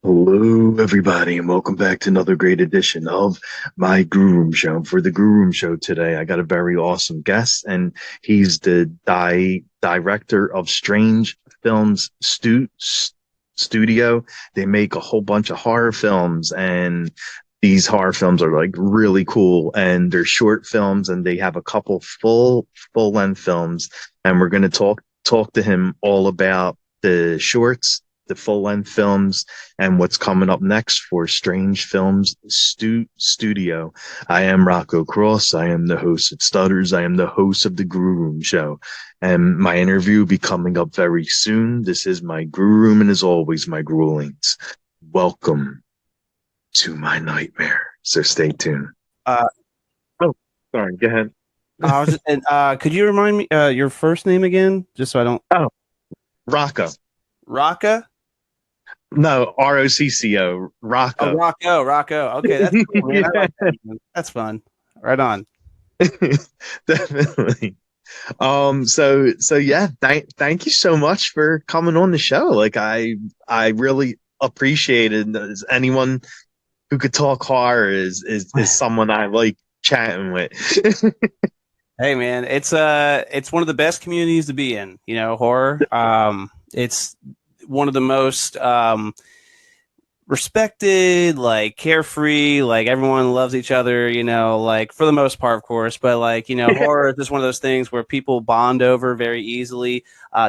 Hello, everybody, and welcome back to another great edition of my Grue Rume Show. For the Grue Rume Show today, I got a very awesome guest, and he's the director of Strange Films Studio. They make a whole bunch of horror films, and these horror films are like really cool, and they're short films, and they have a couple full length films, and we're going to talk to him all about the shorts, the full length films, and what's coming up next for Strange Films Studio. I am Rocco Cross. I am the host of Stutters. I am the host of the Grue Rume Show. And my interview will be coming up very soon. This is my Grue Rume, and as always, my gruelings. Welcome to my nightmare. So stay tuned. Uh, Oh, sorry. Go ahead. could you remind me your first name again, just so I don't? Oh, Rocco. Rocca? No, Rocco. Oh, Rocco. Rocco. Okay, that's cool, man. I Yeah, like that, man. That's fun. Right on. definitely. So yeah, thank you so much for coming on the show. Like I really appreciate it. As anyone who could talk horror is someone I like chatting with. Hey, man, it's one of the best communities to be in. You know, horror. It's one of the most respected, like carefree, like everyone loves each other, you know, like for the most part, of course, but like, you know, horror is just one of those things where people bond over very easily,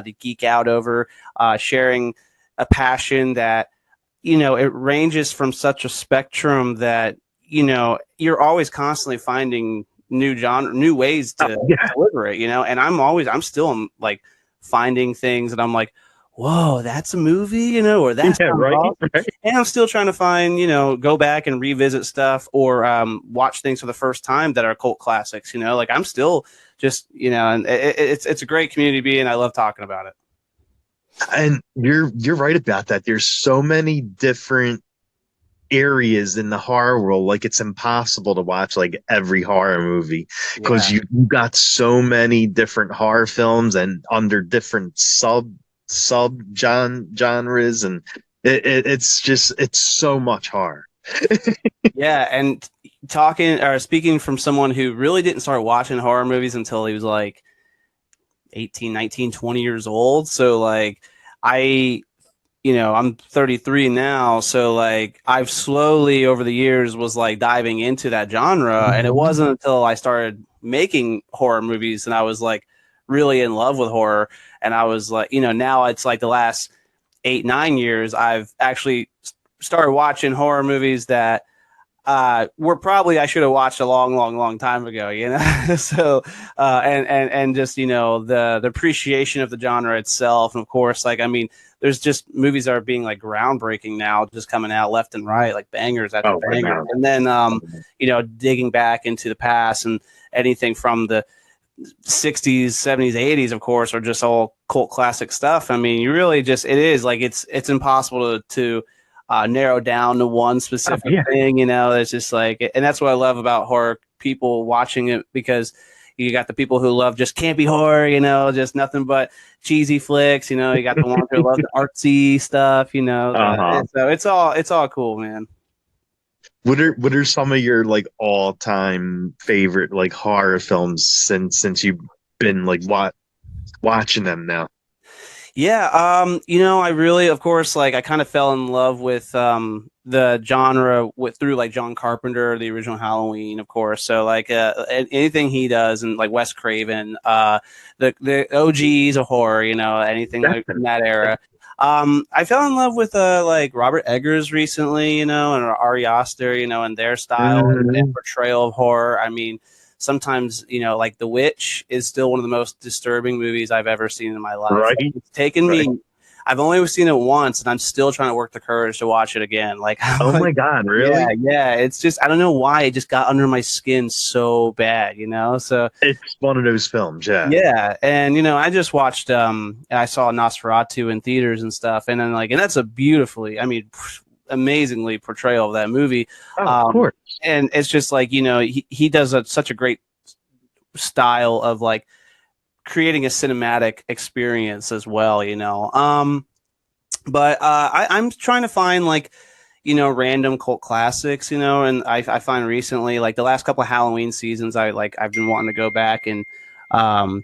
they geek out over, sharing a passion that, you know, it ranges from such a spectrum that, you know, you're always constantly finding new ways to Yeah, deliver it, you know, and I'm still like finding things and I'm like, whoa, that's a movie, you know, or that's yeah, right, awesome. right. And I'm still trying to find, you know, go back and revisit stuff or watch things for the first time that are cult classics, you know, like I'm still just, you know, and it's a great community to be in. I love talking about it. And you're right about that. There's so many different areas in the horror world. Like it's impossible to watch like every horror movie because Yeah. you got so many different horror films and under different genres, and it's so much horror. Yeah. And talking or speaking from someone who really didn't start watching horror movies until he was like 18, 19, 20 years old. So like I, you know, I'm 33 now, so like I've slowly over the years was like diving into that genre, and it Mhm. wasn't until I started making horror movies and I was like really in love with horror, and I was like, you know, now it's like the last 8, 9 years I've actually started watching horror movies that were probably I should have watched a long time ago, you know. So and just, you know, the appreciation of the genre itself, and of course, like I mean, there's just movies that are being like groundbreaking now, just coming out left and right, like bangers after Oh, bangers, no. and then you know, digging back into the past and anything from the 60s, 70s, 80s, of course, are just all cult classic stuff. I mean, you really just it is like it's impossible to narrow down to one Oh, specific yeah. thing. You know, it's just like, and that's what I love about horror. People watching it because you got the people who love just campy horror, you know, just nothing but cheesy flicks. You know, you got the ones who love the artsy stuff. You know, Uh-huh. so it's all cool, man. What are some of your like all-time favorite like horror films since you've been like watching them now? Yeah, you know, I really, of course, like I kind of fell in love with the genre with through like John Carpenter, the original Halloween, of course. So like anything he does, and like Wes Craven, the OGs of horror, you know, anything like in Definitely. that era. I fell in love with like Robert Eggers recently, you know, and Ari Aster, you know, and their style and Mhm. portrayal of horror. I mean, sometimes, you know, like The Witch is still one of the most disturbing movies I've ever seen in my life. Like, Right, it's taken right. me, I've only seen it once, and I'm still trying to work the courage to watch it again. Like, I'm Oh like, my God, yeah, really? yeah, it's just I don't know why it just got under my skin so bad, you know. So It's one of those films, yeah. yeah, and you know, I just watched I saw Nosferatu in theaters and stuff, and then like, and that's a beautifully, I mean, amazingly portrayal of that movie. Oh, of Um course. and it's just like, you know, he does such a great style of like creating a cinematic experience as well, you know. But I'm trying to find like, random cult classics, and I find recently, like the last couple of Halloween seasons, I've been wanting to go back and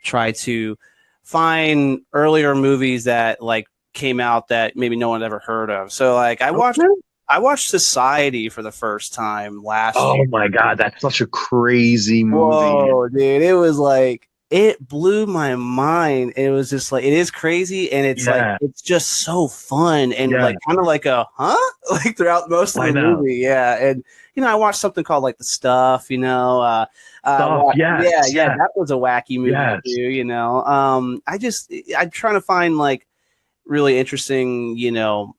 try to find earlier movies that like came out that maybe no one had ever heard of. So like Okay. I watched Society for the first time last year. Oh my God, that's such a crazy movie. Whoa, dude. It was like, it blew my mind. It was just like, it is crazy. And it's like, Yeah, it's just so fun and yeah, like kind of like a, huh? Like throughout most of I the know. movie. Yeah. And, I watched something called like The Stuff, Stuff. yeah, Yes, yeah. yes, That was a wacky movie yes. too, I'm trying to find like really interesting,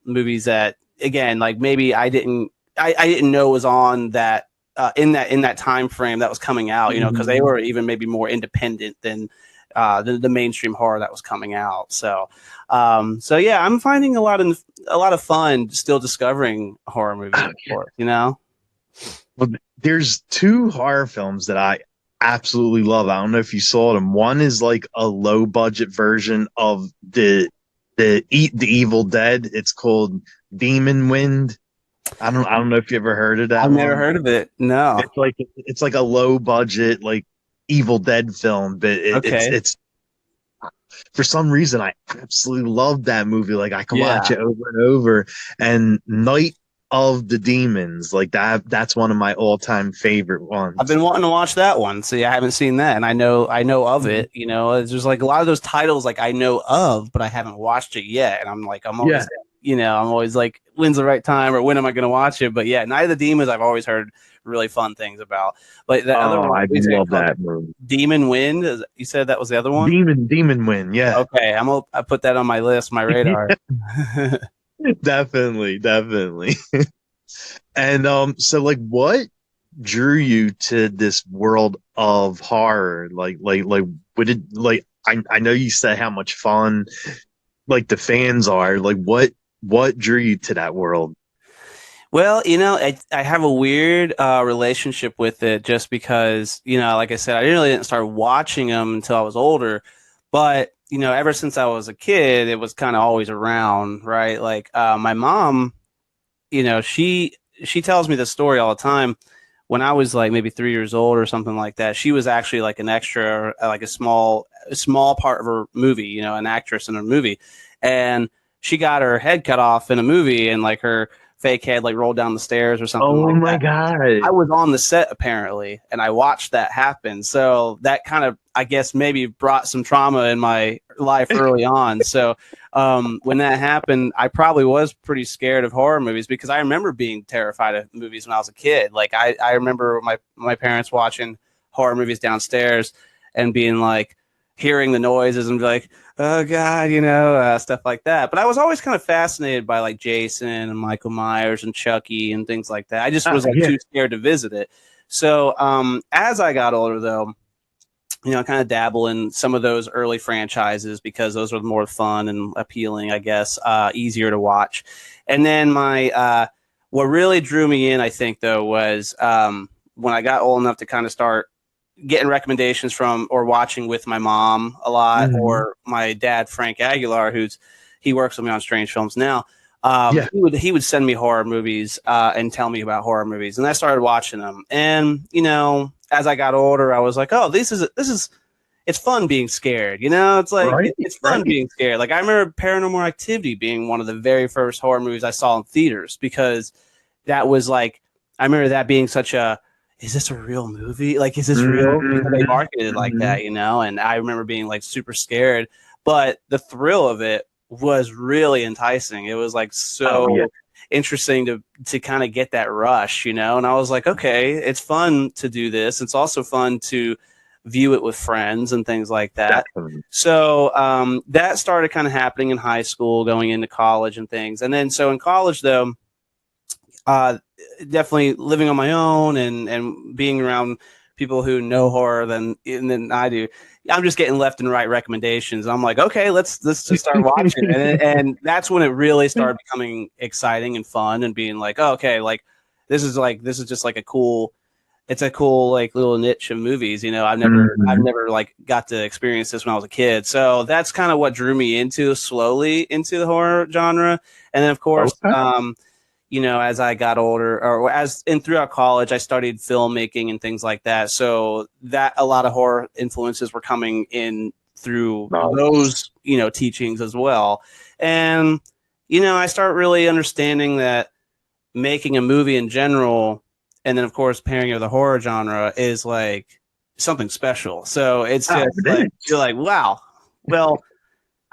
movies that, again, like maybe I didn't know was on that in that time frame that was coming out, because they Mhm. were even maybe more independent than the mainstream horror that was coming out. So yeah, I'm finding a lot of fun still discovering horror movies, of Okay. course. Well, there's two horror films that I absolutely love. I don't know if you saw them. One is like a low budget version of the Evil Dead. It's called Demon Wind. I don't know if you ever heard of I've that never one. heard of it. No. It's like a low budget like Evil Dead film, but Okay. it's for some reason I absolutely love that movie. Like I can watch Yeah. it over and over. And Night of the Demons, like that's one of my all-time favorite I've ones. been wanting to watch that one. See, I haven't seen that, and I know of Mhm. it. It's just like a lot of those titles, like I know of, but I haven't watched it yet. And I'm like, Yeah. I'm always like, when's the right time, or when am I going to watch it? But yeah, Night of the Demons, I've always heard really fun things about. But the other Oh, one, I you said love called that movie. Demon Wind. You said that was the other one. Demon Win. Yeah. Okay, I put that on my list, my radar. Definitely, definitely. And so like what drew you to this world of horror? Like what did like I know you said how much fun like the fans are. Like what drew you to that world? Well, I have a weird relationship with it just because, like I said, I didn't start watching them until I was older. But, ever since I was a kid, it was kind of always around, right? Like my mom, she tells me the story all the time. When I was like maybe 3 years old or something like that, she was actually like an extra, like a small part of her movie, an actress in a movie, and she got her head cut off in a movie, and like her fake head like rolled down the stairs or something Oh like my that. I God. was on the set apparently, and I watched that happen. So that kind of, I guess, maybe brought some trauma in my life early on. So when that happened, I probably was pretty scared of horror movies because I remember being terrified of movies when I was a kid. Like I remember my parents watching horror movies downstairs and being like, hearing the noises and be like, oh God, stuff like that. But I was always kind of fascinated by like Jason and Michael Myers and Chucky and things like that. I just Ah, was like yeah. too scared to visit it. So as I got older, though, kind of dabble in some of those early franchises because those were more fun and appealing, I guess, easier to watch. And then what really drew me in, I think, though, was when I got old enough to kind of start getting recommendations from or watching with my mom a lot, Mhm. or my dad Frank Aguilar, he works with me on Strange Films now. Yeah. He would send me horror movies and tell me about horror movies, and I started watching them. And as I got older, I was like, oh, this is it's fun being scared. It's like Right. it's fun Right. being scared. Like I remember Paranormal Activity being one of the very first horror movies I saw in theaters because that was like, I remember that being such a, is this a real movie? Like, is this real? Because they Mhm. marketed it like Mhm. that. And I remember being like super scared, but the thrill of it was really enticing. It was like Oh yeah. so interesting to kind of get that rush. And I was like, okay, it's fun to do this. It's also fun to view it with friends and things like that. Definitely. So that started kind of happening in high school, going into college and things. And then so in college, though, uh, definitely living on my own and being around people who know horror than I do. I'm just getting left and right recommendations. I'm like, okay, let's just start watching, and that's when it really started becoming exciting and fun, and being like, oh, okay, like this is just like a cool. it's a cool like little niche of movies. You know, I've Mhm. never like got to experience this when I was a kid. So that's kind of what drew me into slowly into the horror genre. And then of course, Okay. you know, as I got older or as and throughout college, I studied filmmaking and things like that. So that a lot of horror influences were coming in through Nice. those, you know, teachings as well. And, you know, I start really understanding that making a movie in general, and then of course pairing it with the horror genre is like something special. So it's Oh, just like it you're is. like, wow, well,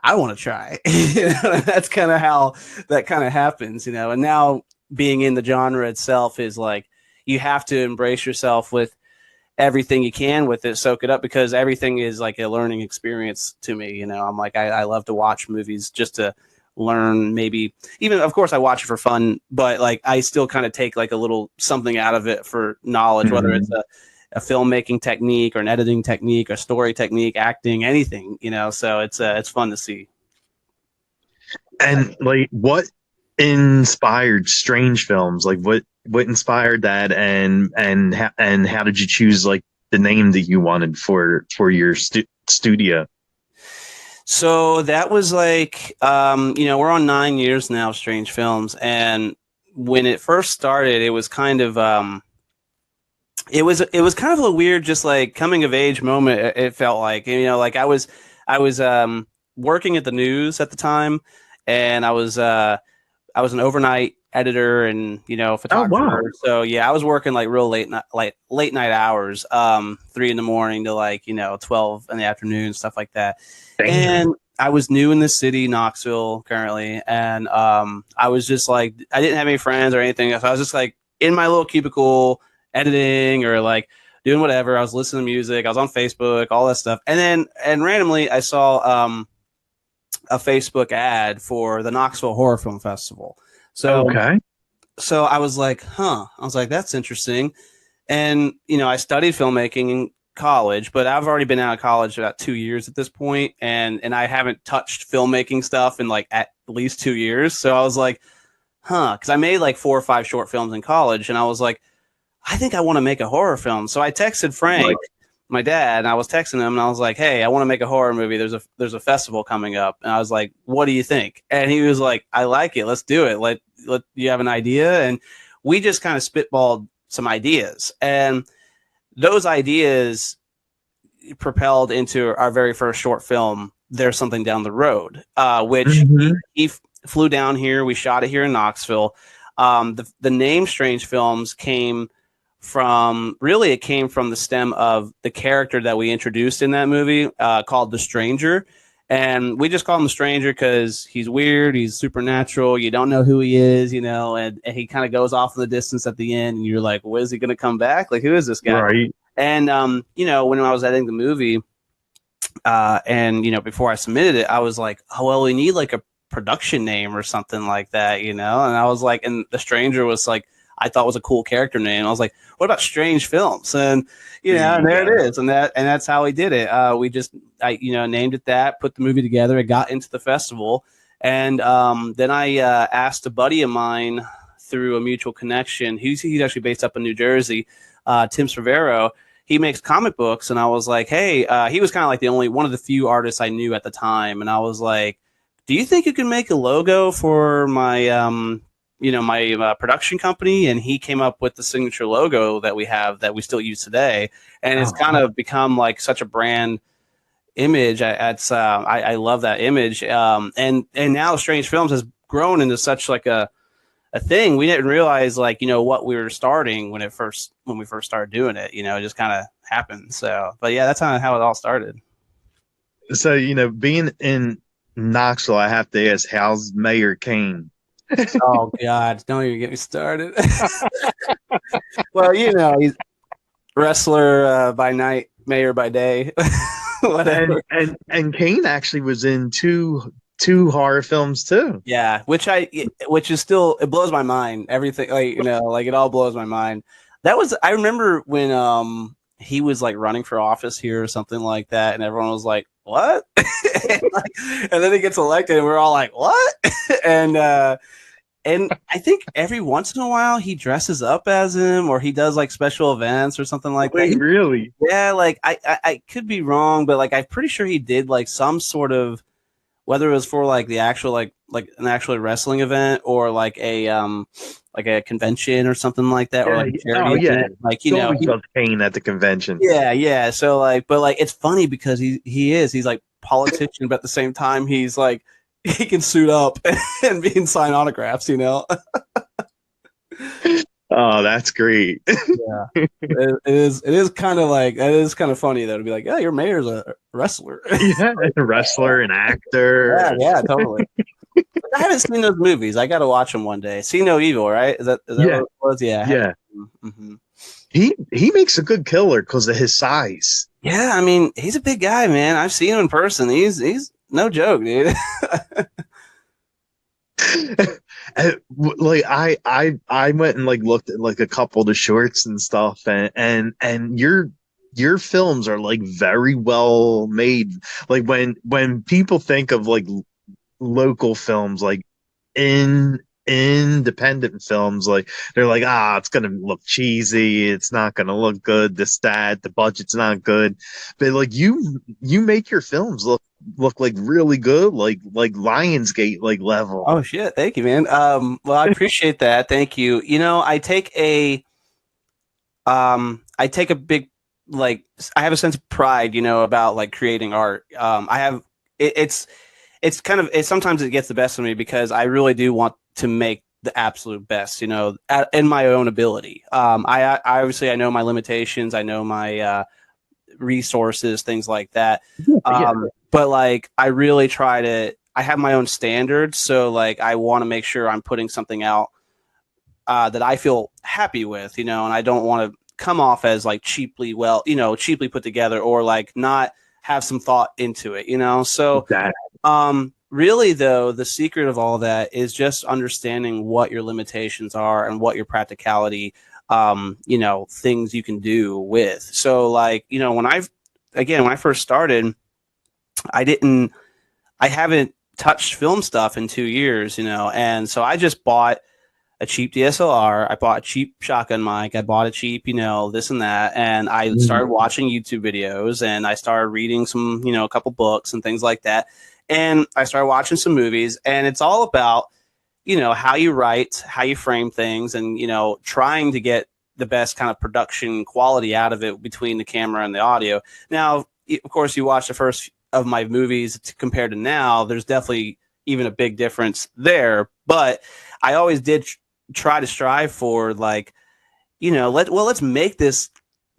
I want to try. You know, that's kind of how that kind of happens, you know. And now being in the genre itself is like you have to embrace yourself with everything you can with it, soak it up because everything is like a learning experience to me. You know, I'm like I love to watch movies just to learn maybe even of course I watch it for fun, but like I still kind of take like a little something out of it for knowledge, whether it's Mhm. a filmmaking technique or an editing technique or story technique, acting, anything, you know. So it's fun to see. And like, what inspired strange films? Like, what inspired that, and how did you choose like the name that you wanted for your studio? So that was like, you know, we're on 9 years now of Strange Films, and when it first started, it was kind of, it was kind of a weird, just like coming of age moment. It felt like, you know, like I was working at the news at the time, and I was an overnight editor and you know Oh wow. photographer. So yeah, I was working like real late night hours, 3 in the morning to like you know 12 in the afternoon, stuff like that. Damn. And I was new in the city, Knoxville, currently, and I was just like I didn't have any friends or anything. So I was just like in my little cubicle editing or like doing whatever. I was listening to music. I was on Facebook, all that stuff, and then and randomly I saw a Facebook ad for the Knoxville Horror Film Festival. So Okay. so I was like, huh. I was like, that's interesting. And you know, I studied filmmaking in college, but I've already been out of college about 2 years at this point, and I haven't touched filmmaking stuff in like at least 2 years. So I was like, huh, because I made like 4 or 5 short films in college, and I was like, I think I want to make a horror film. So I texted Frank, Like, my dad, and I was texting him, and I was like, "Hey, I want to make a horror movie. There's a festival coming up." And I was like, "What do you think?" And he was like, "I like it. Let's do it. Let you have an idea." And we just kind of spitballed some ideas, and those ideas propelled into our very first short film. There's something down the road, which mhm. he flew down here. We shot it here in Knoxville. The name Strange Films came from really it came from the stem of the character that we introduced in that movie called the Stranger, and we just call him the Stranger because he's weird, he's supernatural, you don't know who he is, you know, and he kind of goes off in the distance at the end and you're like, well, is he going to come back, like who is this guy? Right. And you know, when I was editing the movie and you know before I submitted it I was like, oh well, we need like a production name or something like that, you know. And I was like, and the Stranger was like I thought was a cool character name. I was like, what about Strange Films? And you There know, and you there it go. is, and that's how we did it. We just I you know named it that, put the movie together, it got into the festival, and then I asked a buddy of mine through a mutual connection. He's actually based up in New Jersey, Tim Cervero. He makes comic books, and I was like, hey, he was kind of like the only one of the few artists I knew at the time, and I was like, do you think you can make a logo for my you know my production company? And he came up with the signature logo that we have that we still use today, and it's kind Oh, of become like such a brand image. I love that image, and now Strange Films has grown into such like a thing. We didn't realize like you know what we were starting when we first started doing it. You know, it just kind of happened. So, but yeah, that's kind of how it all started. so being in Knoxville, I have to ask, how's Mayor Kane? Oh God, don't even get me started. Well, you know, he's wrestler by night, mayor by day, And whatever. and Kane actually was in two horror films too. Yeah, which is still it blows my mind. Everything like you know, like it all blows my mind. That was I remember when he was like running for office here or something like that, and everyone was like, "What?" and, like, and then he gets elected, and we're all like, "What?" and And I think every once in a while he dresses up as him, or he does like special events or something like that. Wait, really? Yeah, like I could be wrong, but like I'm pretty sure he did like some sort of, whether it was for like the actual like an actual wrestling event, or like a convention or something like that, or Yeah. like a Oh, charity yeah. event. Like, He always does Kane at the convention. yeah, yeah. So like, but like it's funny because he's like politician, but at the same time he's like he can suit up and be and sign autographs, you know? Oh, that's great. Yeah. It is kind of like, it is kind of funny though to be like, yeah, your mayor's a wrestler. Yeah, a wrestler, an Yeah, actor. yeah, totally. I haven't seen those movies. I got to watch them one day. See No Evil, right? Is that Yeah, what it was? Yeah, I haven't. yeah. Mm-hmm. He makes a good killer because of his size. Yeah, I mean, he's a big guy, man. I've seen him in person. He's no joke, dude. Like I went and like looked at like a couple of the shorts and stuff, and your films are like very well made. Like when people think of like local films, like in independent films, like they're like, it's gonna look cheesy, it's not gonna look good, this that the budget's not good, but like you make your films look like really good, like Lionsgate like level. Oh shit! Thank you, man. Well, I appreciate that. Thank you. You know, I take a big, like, I have a sense of pride, you know, about like creating art. I have it's kind of sometimes it gets the best of me because I really do want to make the absolute best, you know, in my own ability. I obviously I know my limitations. I know my resources, things like that. Yeah, But like, I really try to. I have my own standards, so like, I want to make sure I'm putting something out that I feel happy with, you know, and I don't want to come off as like cheaply, well, you know, cheaply put together, or like not have some thought into it, you know. So that really, though, the secret of all that is just understanding what your limitations are and what your practicality, you know, things you can do with. So, like, you know, when I first started, I didn't, I haven't touched film stuff in 2 years, you know, and so I just bought a cheap DSLR. I bought a cheap shotgun mic. I bought a cheap, you know, this and that. And I started watching YouTube videos, and I started reading some, you know, a couple books and things like that. And I started watching some movies, and it's all about, you know, how you write, how you frame things, and, you know, trying to get the best kind of production quality out of it between the camera and the audio. Now, of course, you watch the first of my movies compared to now, there's definitely even a big difference there. But I always did try to strive for, like, you know, let's make this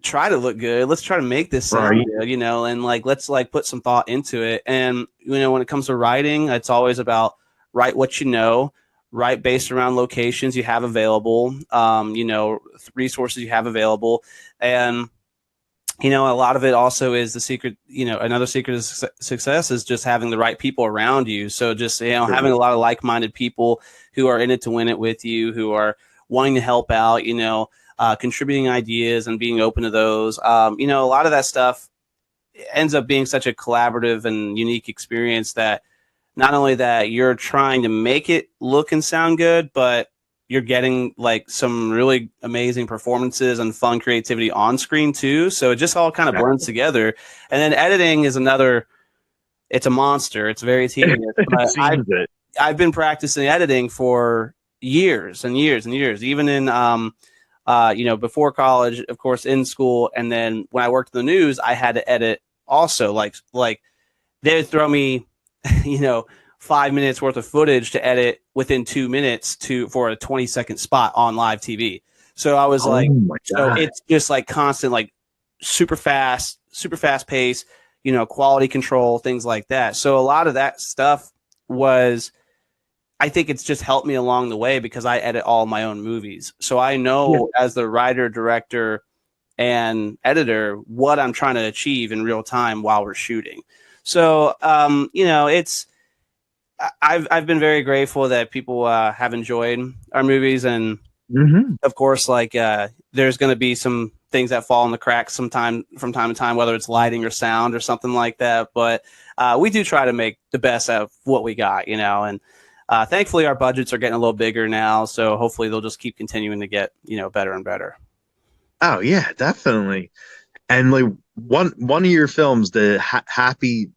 try to look good. Let's try to make this sound right. good, you know, and like let's like put some thought into it. And you know, when it comes to writing, it's always about write what you know, write based around locations you have available, you know, resources you have available, and you know, a lot of it also is the secret. You know, another secret of success is just having the right people around you. So just, you know, having a lot of like-minded people who are in it to win it with you, who are wanting to help out, you know, contributing ideas and being open to those. You know, a lot of that stuff ends up being such a collaborative and unique experience that not only that you're trying to make it look and sound good, but you're getting like some really amazing performances and fun creativity on screen too. So it just all kind of blends together. And then editing is another, it's a monster. It's very tedious. It But seems it. I've been practicing editing for years and years and years, even in you know, before college, of course, in school, and then when I worked in the news, I had to edit also. Like they would throw me, you know, 5 minutes worth of footage to edit within 2 minutes for a 20-second spot on live TV. So I was Oh like, my so god. it's just like constant, like super fast pace, you know, quality control, things like that. So a lot of that stuff was, I think it's just helped me along the way because I edit all my own movies. So I Yeah. know as the writer, director, and editor what I'm trying to achieve in real time while we're shooting. So you know, I've been very grateful that people have enjoyed our movies, and Hmm. of course, like there's going to be some things that fall in the cracks sometime from time to time, whether it's lighting or sound or something like that. But we do try to make the best out of what we got, you know, and Thankfully, our budgets are getting a little bigger now, so hopefully they'll just keep continuing to get better and better. Oh yeah, definitely. And like one of your films, the Happy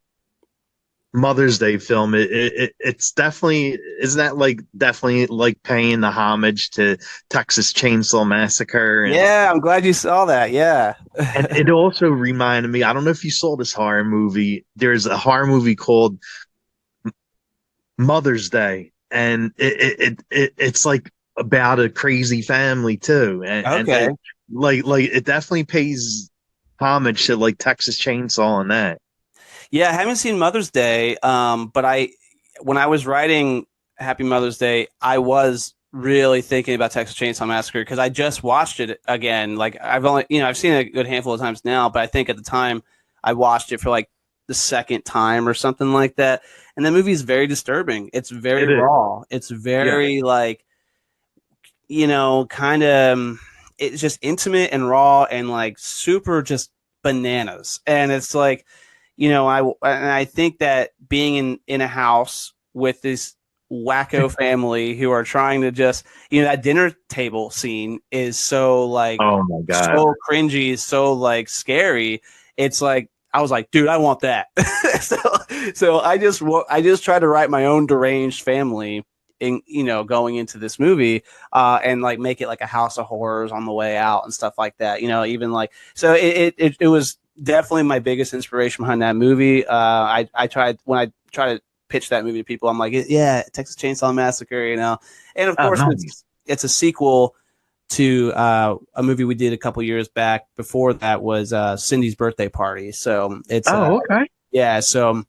Mother's Day film, it's definitely, isn't that like definitely like paying the homage to Texas Chainsaw Massacre, Yeah, I'm glad you saw that. Yeah. and it also reminded me, I don't know if you saw this horror movie. There's a horror movie called Mother's Day, and it's like about a crazy family too, and Okay. it like it definitely pays homage to like Texas Chainsaw and that. Yeah, I haven't seen Mother's Day, but when I was writing Happy Mother's Day, I was really thinking about Texas Chainsaw Massacre because I just watched it again. Like I've seen it a good handful of times now, but I think at the time I watched it for like the second time or something like that. And the movie is very disturbing. It's very It is, raw. It's yeah. very like, kind of, it's just intimate and raw and like super just bananas. And it's like, I think that being in a house with this wacko family who are trying to just, that dinner table scene is so like Oh my God. so cringy, so like scary. It's like I was like, dude, I want that. so I just tried to write my own deranged family in going into this movie, and like make it like a house of horrors on the way out and stuff like that. Even like so it was definitely my biggest inspiration behind that movie. I tried when I try to pitch that movie to people, I'm like, yeah, Texas Chainsaw Massacre, and of Oh, course nice. it's a sequel to a movie we did a couple years back. Before that was Cindy's Birthday Party. So it's Oh, okay. yeah, so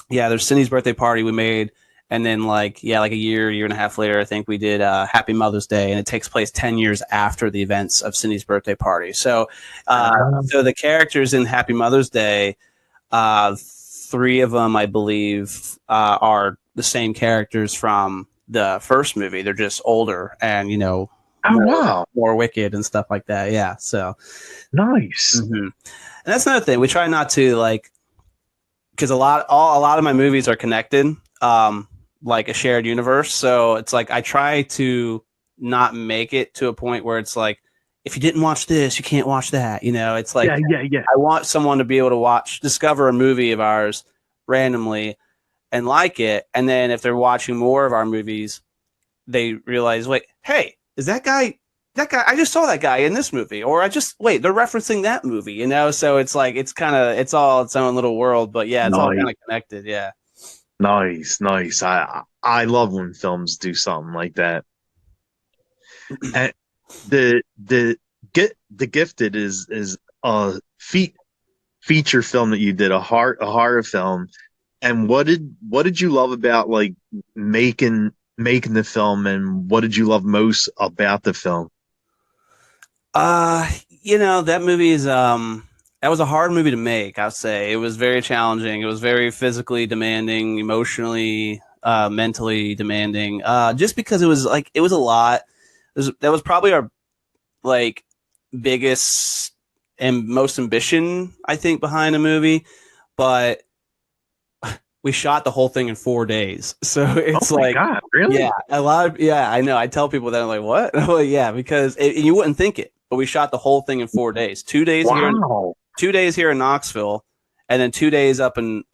yeah, there's Cindy's Birthday Party we made, and then like a year and a half later, I think we did Happy Mother's Day, and it takes place 10 years after the events of Cindy's Birthday Party. So so the characters in Happy Mother's Day, three of them, I believe, are the same characters from the first movie. They're just older and Oh, wow. more wicked and stuff like that. Yeah. So, Nice. and that's another thing. We try not to like, because a lot of my movies are connected, like a shared universe. So it's like I try to not make it to a point where it's like, if you didn't watch this, you can't watch that. It's like Yeah, yeah, yeah. I want someone to be able to discover a movie of ours randomly and like it, and then if they're watching more of our movies, they realize, wait, hey, is that guy? That guy, I just saw that guy in this movie, or they're referencing that movie, So it's like it's all its own little world, but yeah, it's all Nice. kind of connected, yeah. Nice, nice. I love when films do something like that. And the get the Gifted is a feature film that you did, a horror film. And what did you love about like making the film, and what did you love most about the film? That movie is that was a hard movie to make, I'd say. It was very challenging. It was very physically demanding, emotionally, mentally demanding. Just because it was a lot. That was probably our like biggest and most ambition, I think, behind a movie. But we shot the whole thing in 4 days. So Oh it's my like, God, really? yeah, I know. I tell people that, I'm like, what? Well, yeah, because you wouldn't think it, but we shot the whole thing in 4 days. 2 days here, Wow. 2 days here in Knoxville, and then 2 days up in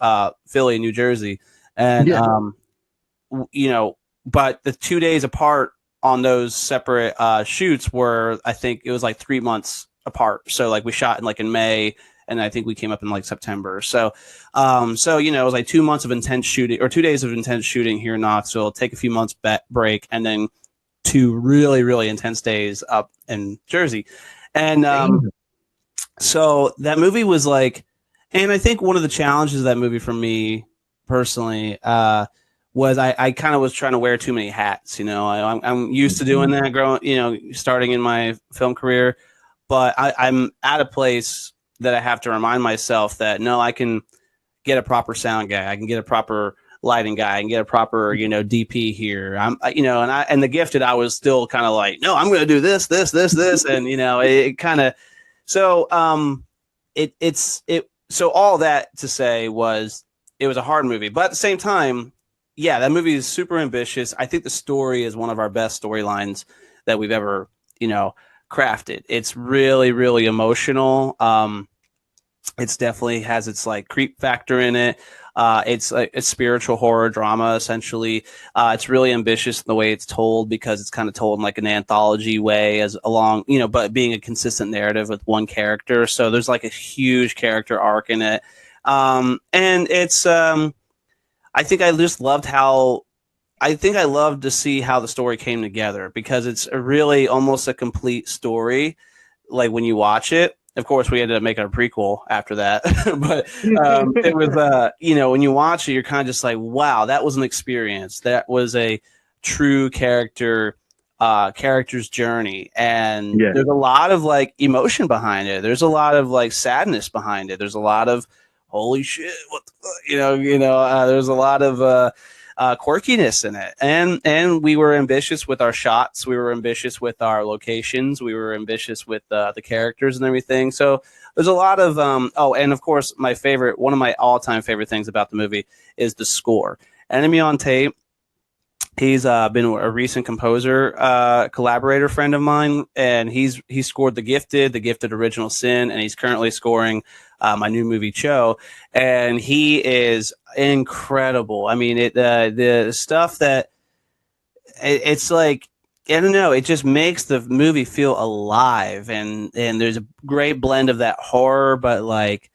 Philly, New Jersey, and Yeah. but the 2 days apart on those separate shoots were, I think it was like 3 months apart. So like we shot in May, and I think we came up in like September. So, it was like 2 months of intense shooting, or 2 days of intense shooting here in Knoxville. Take a few months break, and then 2 really intense days up in Jersey, and Damn. so that movie was like, and I think one of the challenges of that movie for me personally was I kind of was trying to wear too many hats. I'm used to doing that, starting in my film career, but I'm at a place that I have to remind myself that no, I can get a proper sound guy, I can get a proper lighting guy, I can get a proper DP here. And the Gifted, I was still kind of like, no, I'm going to do this, and it kind of so so all that to say was it was a hard movie, but at the same time, yeah, that movie is super ambitious. I think the story is one of our best storylines that we've ever, crafted. It's really, really emotional. It's definitely has its like creep factor in it. It's like a spiritual horror drama essentially. It's really ambitious in the way it's told because it's kind of told in like an anthology way as along, but being a consistent narrative with one character. So there's like a huge character arc in it. And it's I think I just loved how I think I love to see how the story came together because it's a really almost a complete story. Like when you watch it, of course, we ended up making a prequel after that, but it was, when you watch it, you're kind of just like, wow, that was an experience. That was a true character's journey, and Yeah. there's a lot of like emotion behind it. There's a lot of like sadness behind it. There's a lot of holy shit, what the fuck? There's a lot of quirkiness in it, and we were ambitious with our shots. We were ambitious with our locations. We were ambitious with the characters and everything. So there's a lot of and of course, one of my all-time favorite things about the movie is the score. Enemy on Tape. He's been a recent composer, collaborator friend of mine, and he scored The Gifted Original Sin, and he's currently scoring my new movie Cho, and he is incredible. I mean, the stuff that it's like, I don't know, it just makes the movie feel alive, and there's a great blend of that horror, but like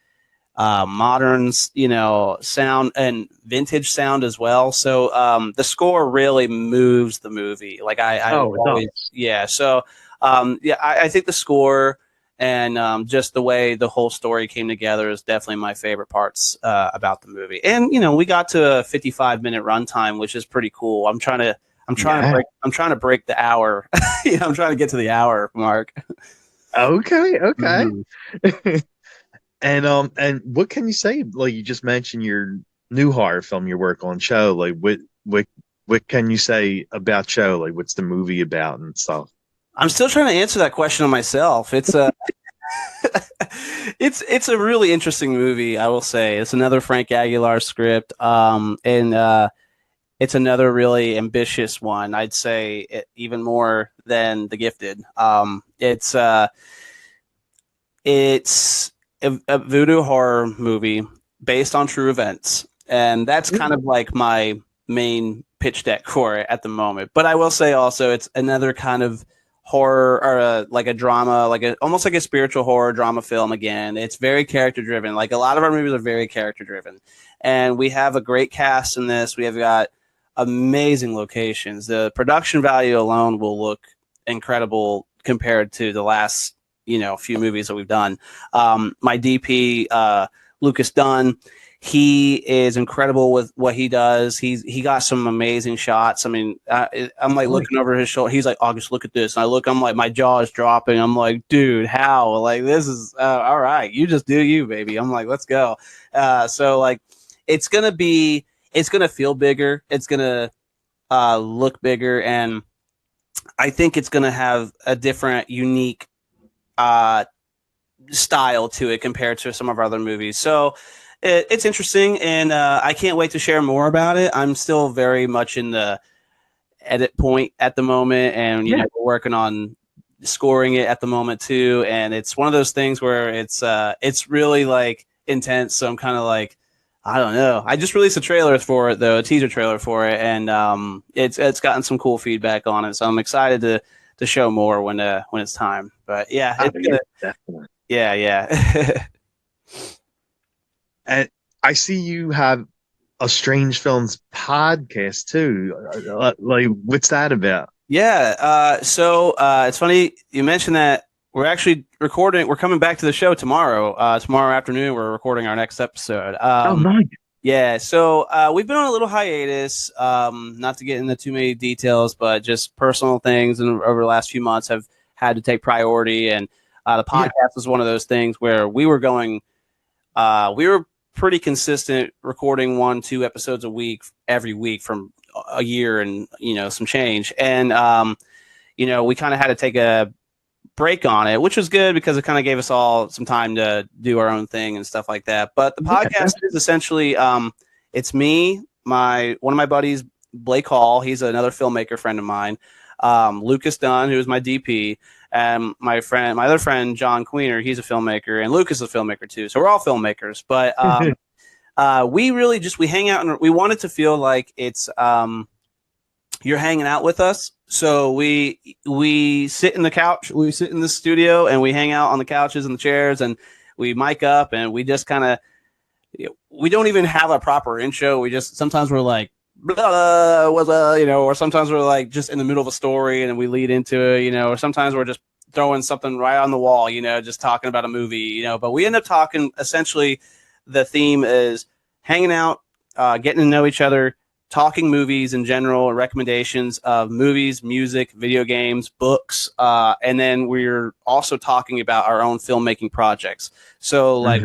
modern, sound and vintage sound as well. So the score really moves the movie. Like I Oh, it always, does. yeah. So I think the score and just the way the whole story came together is definitely my favorite parts about the movie. And we got to a 55-minute runtime, which is pretty cool. Yeah. I'm trying to break the hour. I'm trying to get to the hour mark. Okay. Okay. Mhm. And what can you say? Like you just mentioned your new horror film you work on show. Like what can you say about show? Like what's the movie about and stuff? I'm still trying to answer that question on myself. It's it's a really interesting movie, I will say. It's another Frank Aguilar script, and it's another really ambitious one. I'd say even more than The Gifted. It's a voodoo horror movie based on true events, and that's kind of like my main pitch deck for it at the moment. But I will say also, it's another kind of horror or like a drama, almost like a spiritual horror drama film. Again, it's very character driven. Like a lot of our movies are very character driven, and we have a great cast in this. We have got amazing locations. The production value alone will look incredible compared to the last few movies that we've done. My DP, Lucas Dunn, he is incredible with what he does. He got some amazing shots. I mean, I'm like looking over his shoulder. He's like, August, look at this. And I'm like, my jaw is dropping. I'm like, dude, how? Like, this is all right. You just do you, baby. I'm like, let's go. So like, it's going to feel bigger. It's going to look bigger. And I think it's going to have a different, unique style to it compared to some of our other movies. So it's interesting, and I can't wait to share more about it. I'm still very much in the edit point at the moment, and we're working on scoring it at the moment too. And it's one of those things where it's really like intense. So I'm kind of like, I don't know. I just released a trailer for it though, a teaser trailer for it, and it's gotten some cool feedback on it. So I'm excited to show more when it's time. But yeah, Oh, it's yeah, gonna, definitely. yeah. And I see you have a Strange Films podcast too. Like, what's that about? Yeah. So it's funny you mentioned that we're actually recording. We're coming back to the show tomorrow. Tomorrow afternoon, we're recording our next episode. Oh, nice. Yeah. So we've been on a little hiatus. Not to get into too many details, but just personal things, and over the last few months have had to take priority. And the Yeah. podcast was one of those things where we were going. We were pretty consistent, recording 1-2 episodes a week every week from a year and some change, and we kind of had to take a break on it, which was good because it kind of gave us all some time to do our own thing and stuff like that. But the Yeah. podcast is essentially it's me, one of my buddies, Blake Hall. He's another filmmaker friend of mine. Lucas Dunn, who's my DP, and my other friend, John Queener. He's a filmmaker, and Lucas is a filmmaker too. So we're all filmmakers. But we really we hang out, and we want it to feel like it's you're hanging out with us. So we sit in the couch, we sit in the studio, and we hang out on the couches and the chairs, and we mic up, and we just kind of, we don't even have a proper intro. We just, sometimes we're like, blah, blah, or sometimes we're like just in the middle of a story and we lead into it, or sometimes we're just throwing something right on the wall, just talking about a movie, but we end up talking, essentially the theme is hanging out, getting to know each other, talking movies in general, recommendations of movies, music, video games, books, and then we're also talking about our own filmmaking projects. So like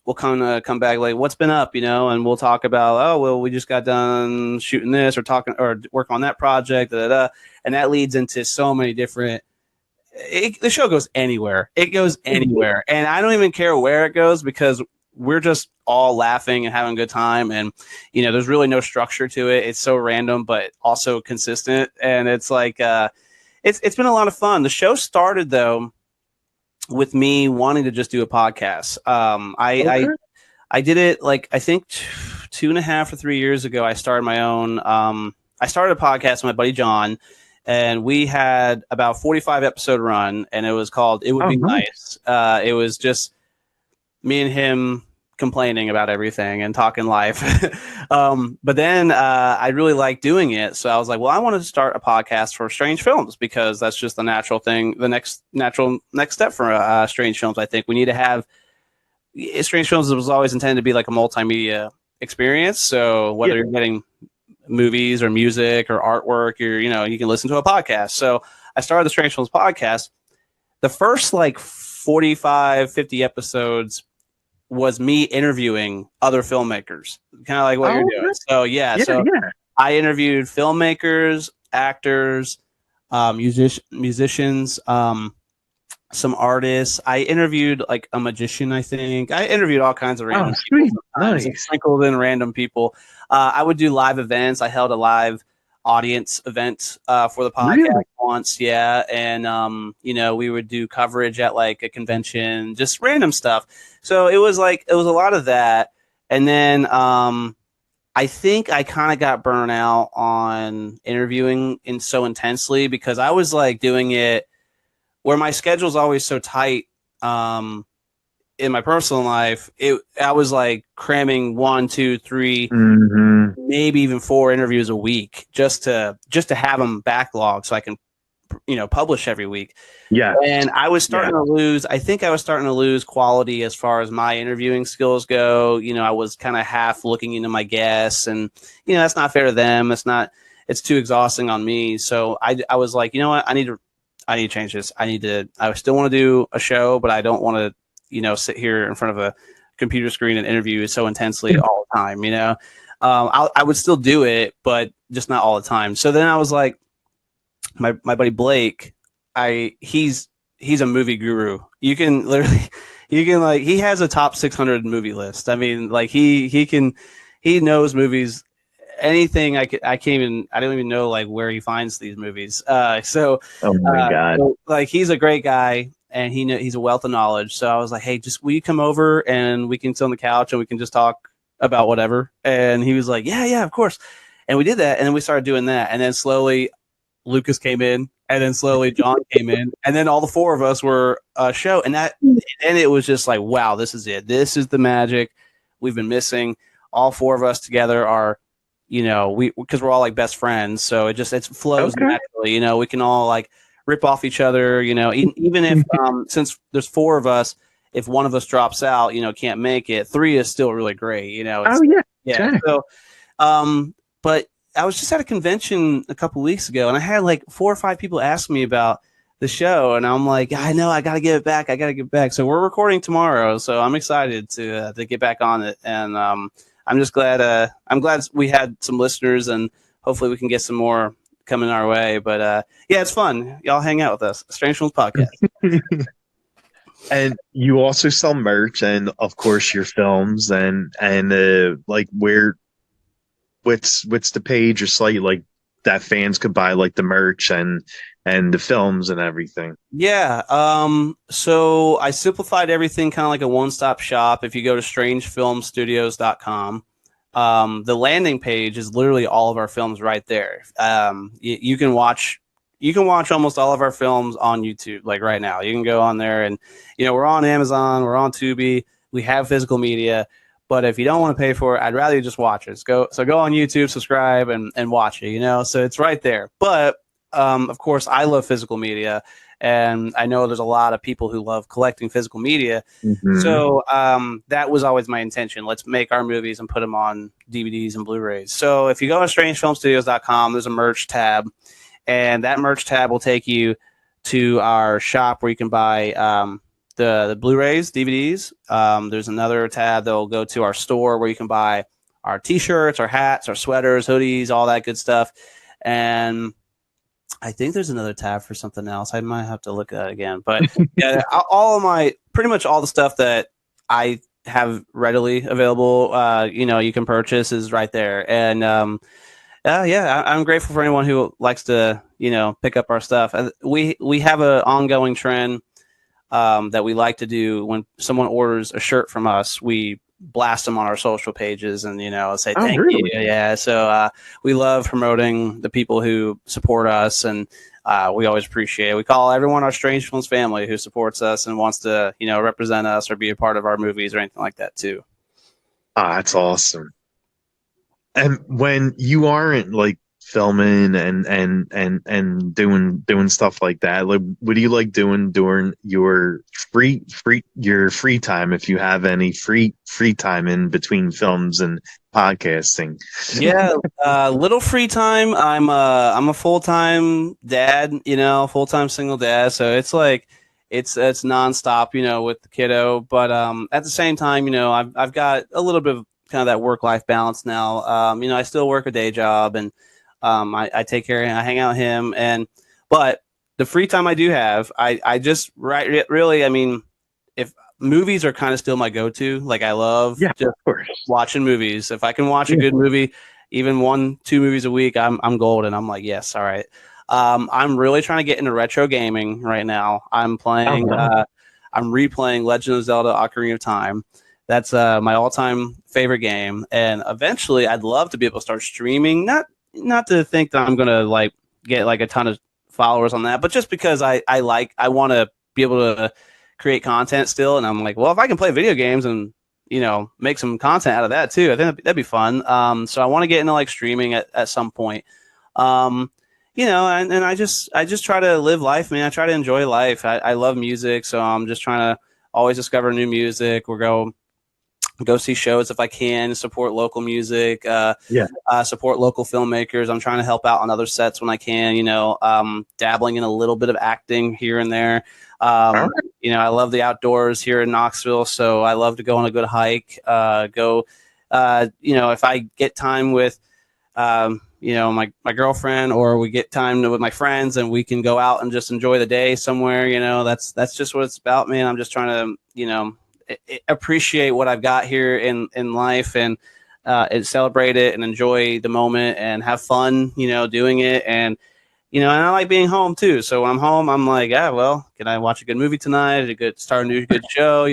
we'll kind of come back like, what's been up, and we'll talk about, oh, well, we just got done shooting this or talking or work on that project, and that leads into so many different. The show goes anywhere. It goes anywhere, and I don't even care where it goes because we're just all laughing and having a good time, and there's really no structure to it. It's so random, but also consistent, and it's like it's been a lot of fun. The show started though with me wanting to just do a podcast. I did it like I think 2.5 or 3 years ago. I started my own. I started a podcast with my buddy John, and we had about 45 episode run, and it was called "It Would Be Nice." It was just me and him complaining about everything and talking life. But then I really liked doing it. So I was like, well, I wanted to start a podcast for Strange Films because that's just the natural thing. The next step for Strange Films. I think we need to have Strange Films was always intended to be like a multimedia experience. So whether you're getting movies or music or artwork, you can listen to a podcast. So I started the Strange Films podcast. The first like 45, 50 episodes was me interviewing other filmmakers, kind of like what you're doing. So I interviewed filmmakers, actors, musicians, some artists. I interviewed like a magician. I think I interviewed all kinds of random people, sprinkled in random people. I would do live events. I held a live audience event for the podcast once, and we would do coverage at like a convention, just random stuff. So it was a lot of that, and then I think I kind of got burnt out on interviewing so intensely because I was like doing it where my schedule's always so tight. In my personal life, I was like cramming 1, 2, 3, maybe even 4 interviews a week just to have them backlogged so I can, publish every week. Yeah. And I was starting to lose. I think I was starting to lose quality as far as my interviewing skills go. I was kind of half looking into my guests, and that's not fair to them. It's too exhausting on me. So I was like, you know what, I need to change this. I still want to do a show, but I don't want to sit here in front of a computer screen and interview so intensely all the time, I would still do it, but just not all the time. So then I was like, my buddy Blake, he's a movie guru. You can he has a top 600 movie list. I mean, like he knows movies, anything. I don't even know like where he finds these movies. Oh my God. So, like, he's a great guy. And he's a wealth of knowledge. So I was like, hey, will you come over and we can sit on the couch and we can just talk about whatever? And he was like, yeah, of course. And we did that. And then we started doing that. And then slowly Lucas came in, and then slowly John came in. And then all the 4 of us were a show. And it was just like, wow, this is it. This is the magic we've been missing. All 4 of us together are, because we're all like best friends. So it flows naturally. We can all like rip off each other, even if since there's 4 of us, if one of us drops out, can't make it, 3 is still really great, Exactly. So but I was just at a convention a couple weeks ago, and I had like 4 or 5 people ask me about the show, and I'm like, I know, I gotta get it back. So we're recording tomorrow, so I'm excited to get back on it, and I'm just glad we had some listeners, and hopefully we can get some more coming our way. But it's fun. Y'all hang out with us. Strange Films Podcast. And you also sell merch, and of course your films, and like where what's the page or site like that fans could buy like the merch and the films and everything? Yeah. So I simplified everything kind of like a one-stop shop. If you go to strangefilmstudios.com, the landing page is literally all of our films right there. You can watch almost all of our films on YouTube, like right now. You can go on there and, we're on Amazon, we're on Tubi, we have physical media. But if you don't want to pay for it, I'd rather you just watch it. Go on YouTube, subscribe, and watch it. So it's right there. But of course, I love physical media, and I know there's a lot of people who love collecting physical media. Hmm. So that was always my intention. Let's make our movies and put them on DVDs and Blu-rays. So if you go to strangefilmstudios.com, there's a merch tab, and that merch tab will take you to our shop where you can buy the Blu-rays, DVDs. There's another tab that will go to our store where you can buy our T-shirts, our hats, our sweaters, hoodies, all that good stuff. And I think there's another tab for something else. I might have to look at it again. But yeah, pretty much all the stuff that I have readily available, you can purchase is right there. And I'm grateful for anyone who likes to, pick up our stuff. We have an ongoing trend that we like to do. When someone orders a shirt from us, we blast them on our social pages and say Oh, thank you. really? Yeah, so we love promoting the people who support us, and we always appreciate it. We call everyone our Strange Films family who supports us and wants to represent us or be a part of our movies or anything like that too. Ah, that's awesome. And when you aren't like filming and doing stuff like that, like what do you like doing during your free time if you have any free time in between films and podcasting? Yeah, little free time. I'm a full time dad, full time single dad. So it's like it's nonstop, with the kiddo. But at the same time, I've got a little bit of kind of that work life balance now. I still work a day job, and I take care of him. I hang out with him, but the free time I do have, I just really, I mean, if movies are kind of still my go to, like I love Yeah, just of course. watching movies. If I can watch a Yeah. good movie, even 1, 2 movies a week, I'm golden. I'm like, yes, all right. I'm really trying to get into retro gaming right now. Oh, wow. I'm replaying Legend of Zelda: Ocarina of Time. That's my all-time favorite game, and eventually, I'd love to be able to start streaming. Not to think that I'm gonna like get like a ton of followers on that, but just because I want to be able to create content still, and I'm like, well, if I can play video games and make some content out of that too. I think that'd be fun. So I want to get into like streaming at some point. Um, and I just try to live life, man. I try to enjoy life. I love music, so I'm just trying to always discover new music or go see shows if I can, support local music, Yeah. support local filmmakers. I'm trying to help out on other sets when I can, dabbling in a little bit of acting here and there. All Um, right. I love the outdoors here in Knoxville, so I love to go on a good hike, if I get time with, my girlfriend, or we get time with my friends and we can go out and just enjoy the day somewhere, that's just what it's about, man. I'm just trying to, appreciate what I've got here in life, and celebrate it and enjoy the moment and have fun, doing it. And I like being home too. So when I'm home, I'm like, well, can I watch a good movie tonight? Start a new good show,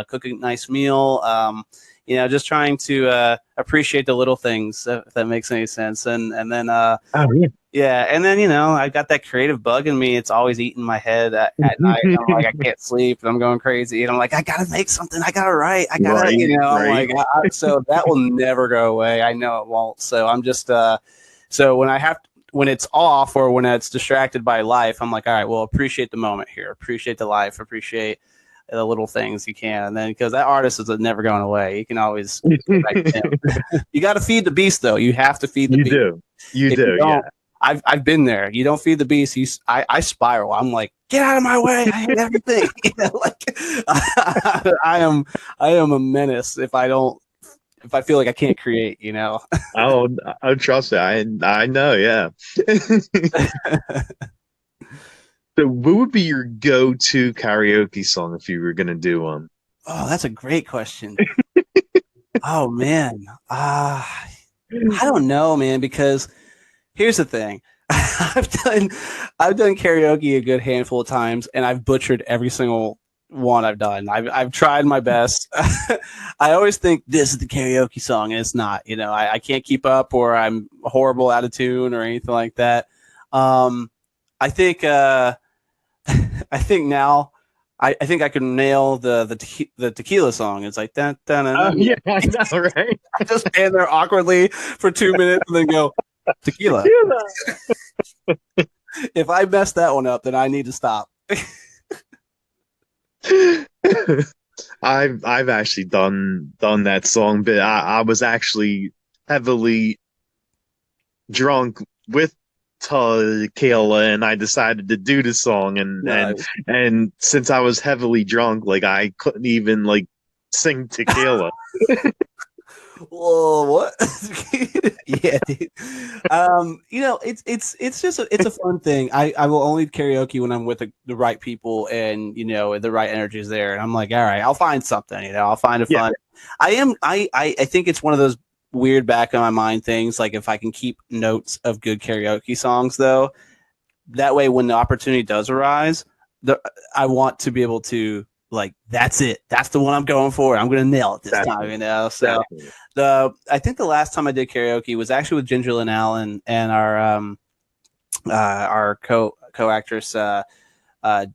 cook a nice meal. Just trying to appreciate the little things, if that makes any sense. And then Oh, yeah. yeah, and then I've got that creative bug in me. It's always eating my head at night. I'm like, I can't sleep, and I'm going crazy, and I'm like, I gotta make something. I gotta write. I gotta, Right, I'm right. like, so that will never go away. I know it won't. So I'm just, so when it's off or when it's distracted by life, I'm like, all right, well, appreciate the moment here, appreciate the life, appreciate the little things you can, and then because that artist is never going away, you can always go back to him. You got to feed the beast, though. You have to feed the You beast. do. You If you do, don't, yeah. I've been there. You don't feed the beast. I spiral. I'm like, get out of my way. I hate everything. Like I am a menace if I feel like I can't create. Oh, oh, trust me. I know, yeah. So what would be your go-to karaoke song if you were gonna do one? Oh, that's a great question. Oh man. I don't know, man, because here's the thing. I've done I've done karaoke a good handful of times, and I've butchered every single one I've done. I've tried my best. I always think this is the karaoke song, and it's not. You know, I can't keep up, or I'm horrible out of tune, or anything like that. Um, I think I think now I think I can nail the tequila song. It's like dun, dun, dun, Oh dun. yeah, I know, right? I just stand there awkwardly for 2 minutes and then go tequila. If I mess that one up, then I need to stop. I've actually done that song, but I was actually heavily drunk with tequila, and I decided to do the song, No. and since I was heavily drunk, like I couldn't even like sing tequila. Whoa, what? Yeah, dude. It's just it's a fun thing. I will only karaoke when I'm with the right people and the right energy is there. And I'm like, all right, I'll find something. I'll find a Yeah, fun. I think it's one of those weird back of my mind things. Like if I can keep notes of good karaoke songs, though, that way when the opportunity does arise, I want to be able to like that's it. That's the one I'm going for. I'm gonna nail it this time. So definitely. I think the last time I did karaoke was actually with Ginger Lynn Allen and our co actress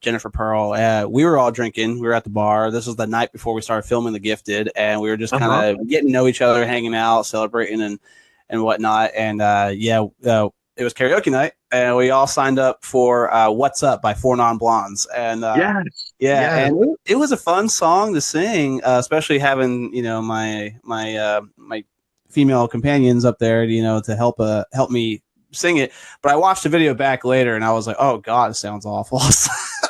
Jennifer Pearl. We were all drinking. We were at the bar. This was the night before we started filming The Gifted, and we were just kind Uh-huh. of getting to know each other, hanging out, celebrating, and whatnot. And it was karaoke night, and we all signed up for "What's Up" by Four Non Blondes, and Yes, yeah, yes, and it was a fun song to sing, especially having my female companions up there, to help me sing it. But I watched the video back later, and I was like, "Oh God, it sounds awful." I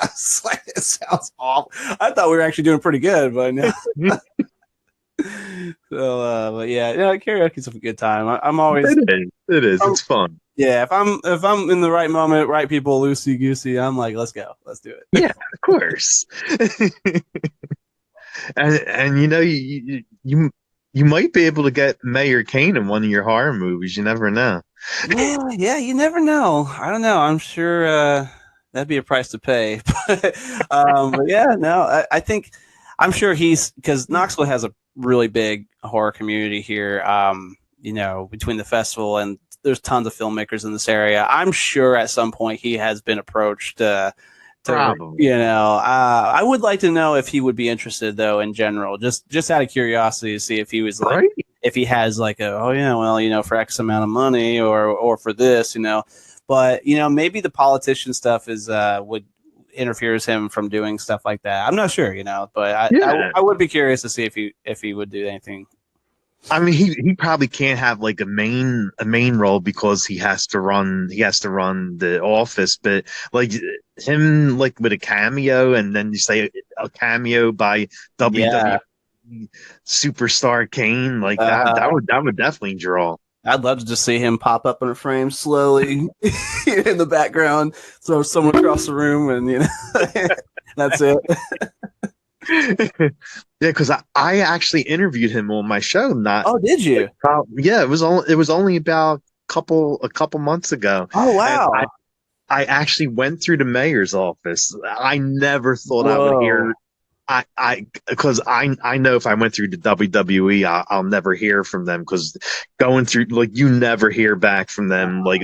was like, "It sounds awful." I thought we were actually doing pretty good, but no. So, but yeah, karaoke's a good time. I'm always, it is. It is. It's fun. yeah. If I'm in the right moment, right people, loosey goosey, I'm like, let's go, let's do it. Yeah, of course. And you might be able to get Mayor Kane in one of your horror movies. You never know. Yeah, you never know. I don't know. I'm sure that'd be a price to pay. But yeah, no, I think I'm sure he's because Knoxville has a really big horror community here. Between the festival and there's tons of filmmakers in this area. I'm sure at some point he has been approached Probably. I would like to know if he would be interested though in general, just out of curiosity to see if he was like Right? if he has like oh yeah, well, for X amount of money or for this, but maybe the politician stuff is would interferes him from doing stuff like that. I'm not sure, but Yeah. I would be curious to see if he would do anything. I mean, he probably can't have like a main role because he has to run the office, but like him like with a cameo, and then you say a cameo by Yeah. WWE superstar Kane, like that uh, would definitely draw. I'd love to just see him pop up in a frame slowly in the background, throw someone across the room, and that's it. Yeah, because I actually interviewed him on my show. Not Oh, did you? yeah, it was only about a couple months ago, Oh, and wow. I actually went through the mayor's office. I never thought I would Whoa. hear. Because I know if I went through the WWE, I'll never hear from them because going through like you never hear back from them like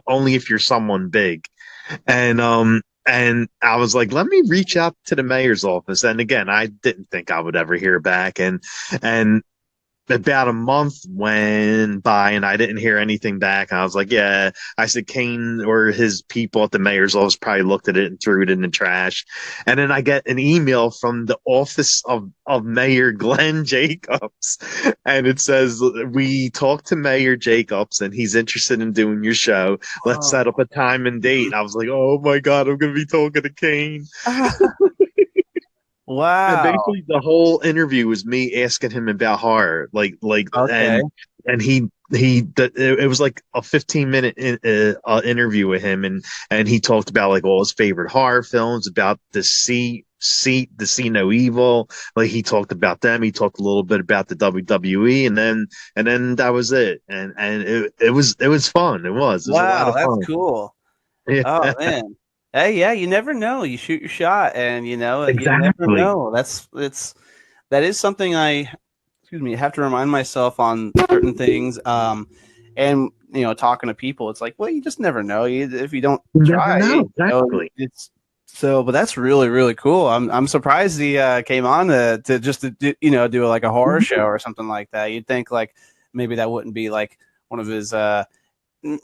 only if you're someone big. And I was like, let me reach out to the mayor's office. And again, I didn't think I would ever hear back. And about a month went by and I didn't hear anything back. And I was like, yeah, I said Kane or his people at the mayor's office probably looked at it and threw it in the trash. And then I get an email from the office of Mayor Glenn Jacobs. And it says, we talked to Mayor Jacobs and he's interested in doing your show. Let's set up a time and date. I was like, oh my God, I'm going to be talking to Kane. And Wow. basically, the whole interview was me asking him about horror, like, Okay. and he it was like a 15-minute interview with him, and he talked about like all his favorite horror films, about the See No Evil. Like he talked about them. He talked a little bit about the WWE, and then that was it. And it was fun. It was a lot Wow, of that's fun. cool. Yeah, Oh man. Hey, yeah, you never know. You shoot your shot, and you never exactly. know. That is something I, excuse me, have to remind myself on certain things. And talking to people, it's like, well, you just never know. If you don't You never try, know. Exactly. it's so. But that's really really cool. I'm surprised he came on to just to do like a horror show or something like that. You'd think like maybe that wouldn't be like one of his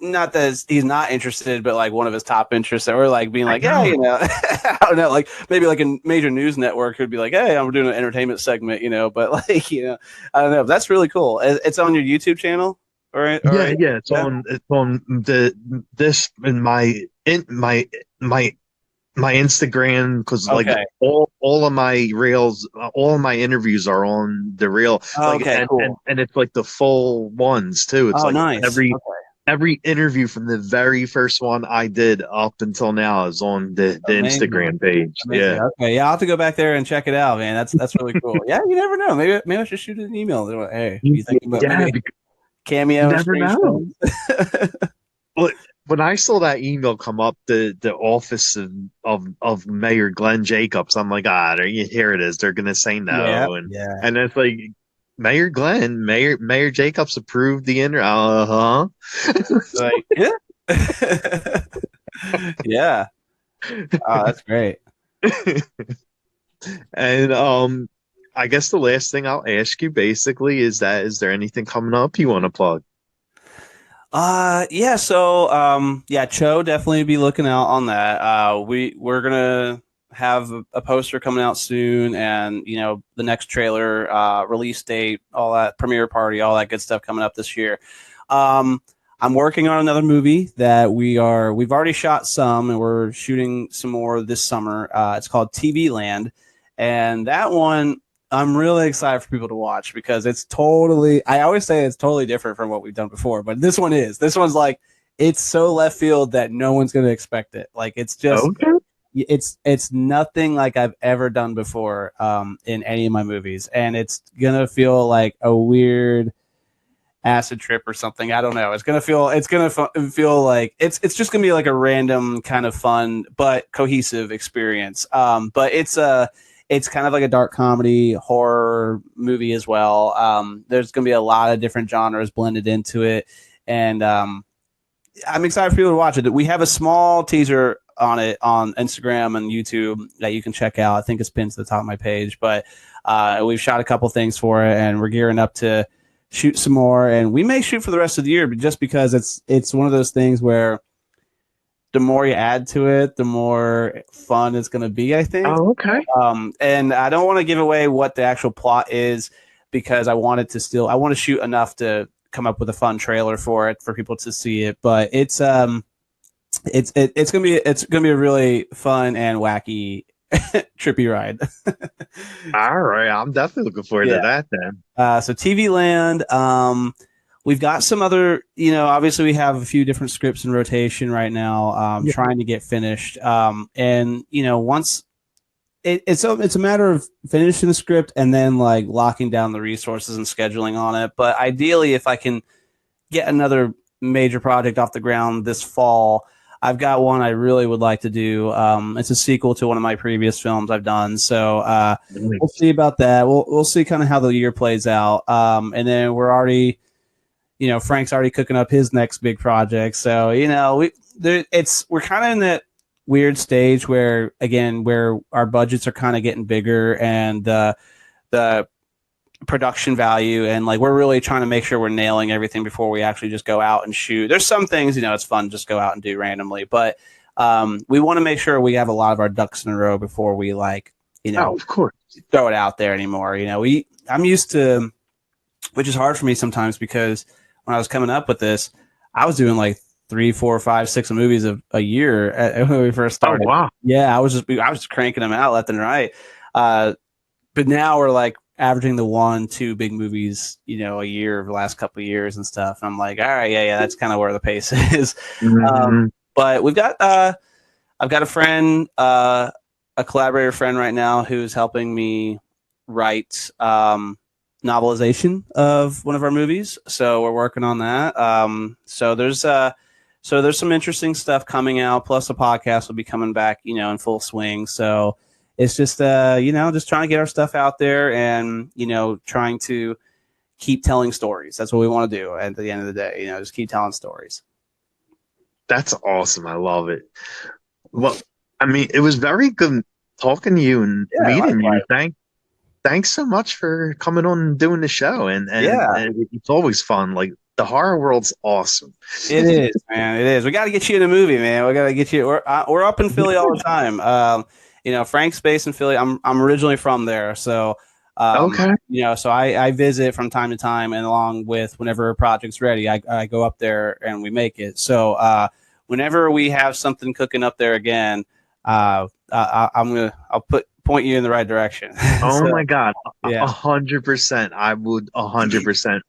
not that he's not interested, but like one of his top interests, or like being I like, yeah, know. I don't know, like maybe like a major news network could be like, hey, I'm doing an entertainment segment, but like, I don't know. That's really cool. It's on your YouTube channel, all Yeah, right, yeah. It's yeah. on. It's on the this in my my Instagram, because like Okay, all of my reels, all of my interviews are on the reel. Like okay, cool. and it's like the full ones too. It's Oh, like nice. Okay, every interview from the very first one I did up until now is on the amazing. Instagram page. Amazing. Yeah. Okay, yeah, I'll have to go back there and check it out, man. That's really cool. Yeah, you never know. Maybe I should shoot an email. Hey, you think about Yeah, maybe because you cameo and never strange know. films? Well, when I saw that email come up, the office of Mayor Glenn Jacobs, I'm like, here it is. They're gonna say Yeah, no, and yeah. and it's like Mayor Jacobs approved the inter. Uh Like, yeah. Yeah. Oh, that's great. huh. And I guess the last thing I'll ask you basically is there anything coming up you want to plug? Yeah, so yeah, Cho definitely be looking out on that. We're gonna have a poster coming out soon, and the next trailer, release date, all that, premiere party, all that good stuff coming up this year. Um I'm working on another movie that we've already shot some, and we're shooting some more this summer. It's called TV Land, and that one I'm really excited for people to watch because I always say it's totally different from what we've done before, but this one's like, it's so left field that no one's going to expect it. Like, Okay. it's nothing like I've ever done before, in any of my movies. And it's going to feel like a weird acid trip or something. I don't know. It's going to feel like it's just going to be like a random kind of fun, but cohesive experience. But it's kind of like a dark comedy horror movie as well. There's going to be a lot of different genres blended into it, and I'm excited for people to watch it. We have a small teaser on it on Instagram and YouTube that you can check out. I think it's pinned to the top of my page, but we've shot a couple things for it, and we're gearing up to shoot some more, and we may shoot for the rest of the year, but just because it's one of those things where the more you add to it, the more fun it's going to be, I think. Oh, okay. And I don't want to give away what the actual plot is because I want to shoot enough to come up with a fun trailer for it for people to see it. But it's gonna be a really fun and wacky trippy ride. All right. I'm definitely looking forward Yeah. to that then. So TV Land. We've got some other, obviously we have a few different scripts in rotation right now, Yeah. trying to get finished. And once it's a matter of finishing the script and then like locking down the resources and scheduling on it. But ideally, if I can get another major project off the ground this fall, I've got one I really would like to do. It's a sequel to one of my previous films I've done. So we'll see about that. We'll see kind of how the year plays out. And then Frank's already cooking up his next big project. So we're kind of in that weird stage where our budgets are kind of getting bigger, and the production value, and like we're really trying to make sure we're nailing everything before we actually just go out and shoot. There's some things it's fun to just go out and do randomly, but we want to make sure we have a lot of our ducks in a row before we Oh, of course. throw it out there anymore. I'm used to, which is hard for me sometimes because when I was coming up with this, I was doing like 3, 4, 5, 6 movies a year when we first Oh, started. wow. Yeah, I was just cranking them out left and right. But now we're like averaging the 1-2 big movies, a year over the last couple of years and stuff. And I'm like, all right, yeah, that's kind of where the pace is. Mhm. But we've got, I've got a friend, a collaborator friend right now who's helping me write novelization of one of our movies. So we're working on that. So there's some interesting stuff coming out. Plus, the podcast will be coming back, in full swing. So it's just, just trying to get our stuff out there and, trying to keep telling stories. That's what we want to do at the end of the day. Just keep telling stories. That's awesome. I love it. Well, I mean, it was very good talking to you and Yeah, meeting you. likewise. Thanks so much for coming on and doing the show. And Yeah. it's always fun. Like the horror world's awesome. It is, man. It is. We got to get you in a movie, man. We got to get you. We're up in Philly all the time. Frank's based in Philly. I'm originally from there, so Okay. so I visit from time to time, and along with whenever a project's ready, I go up there and we make it. So whenever we have something cooking up there again, I'll point you in the right direction. Oh So my God. yeah, 100%. I would 100%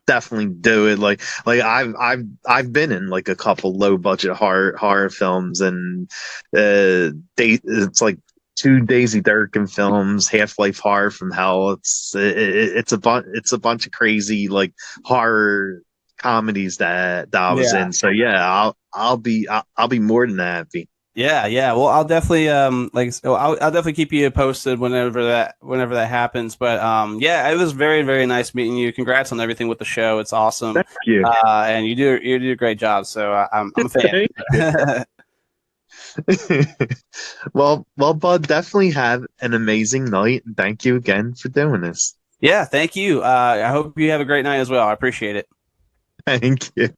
definitely do it. Like I've been in like a couple low budget horror films, and it's like two Daisy Durkin films, Half Life Horror from Hell. It's a bunch of crazy like horror comedies that I was yeah. in. So yeah, I'll be more than happy. Yeah, yeah. Well, I'll definitely I'll definitely keep you posted whenever that happens. But yeah, it was very very nice meeting you. Congrats on everything with the show. It's awesome. Thank you. And you do a great job. So I'm a fan. Thank you. Well, Bud, definitely have an amazing night, and thank you again for doing this. Yeah, thank you. I hope you have a great night as well. I appreciate it. Thank you.